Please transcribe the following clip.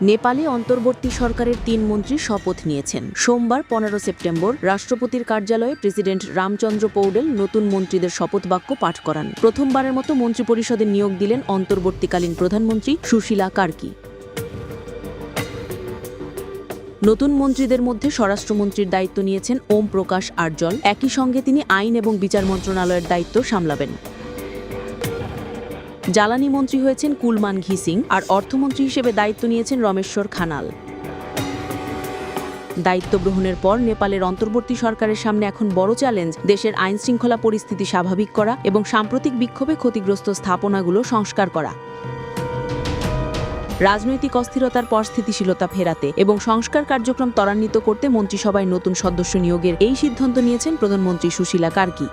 নেপালে অন্তর্বর্তী সরকারের ৩ মন্ত্রী শপথ নিয়েছেন। সোমবার ১৫ সেপ্টেম্বর রাষ্ট্রপতির কার্যালয়ে প্রেসিডেন্ট রামচন্দ্র পৌডেল নতুন মন্ত্রীদের শপথ বাক্য পাঠ করান। প্রথমবারের মতো মন্ত্রিপরিষদে নিয়োগ দিলেন অন্তর্বর্তীকালীন প্রধানমন্ত্রী সুশীলা কার্কি। নতুন মন্ত্রীদের মধ্যে স্বরাষ্ট্রমন্ত্রীর দায়িত্ব নিয়েছেন ওম প্রকাশ আরজল। একই সঙ্গে তিনি আইন এবং বিচার মন্ত্রণালয়ের দায়িত্ব সামলাবেন। জ্বালানি মন্ত্রী হয়েছেন কুলমান ঘিসিং, আর অর্থমন্ত্রী হিসেবে দায়িত্ব নিয়েছেন রমেশ্বর খানাল। দায়িত্ব গ্রহণের পর নেপালের অন্তর্বর্তী সরকারের সামনে এখন বড় চ্যালেঞ্জ দেশের আইনশৃঙ্খলা পরিস্থিতি স্বাভাবিক করা এবং সাম্প্রতিক বিক্ষোভে ক্ষতিগ্রস্ত স্থাপনাগুলো সংস্কার করা। রাজনৈতিক অস্থিরতার পর স্থিতিশীলতা ফেরাতে এবং সংস্কার কার্যক্রম ত্বরান্বিত করতে মন্ত্রিসভায় নতুন সদস্য নিয়োগের এই সিদ্ধান্ত নিয়েছেন প্রধানমন্ত্রী সুশীলা কার্কি।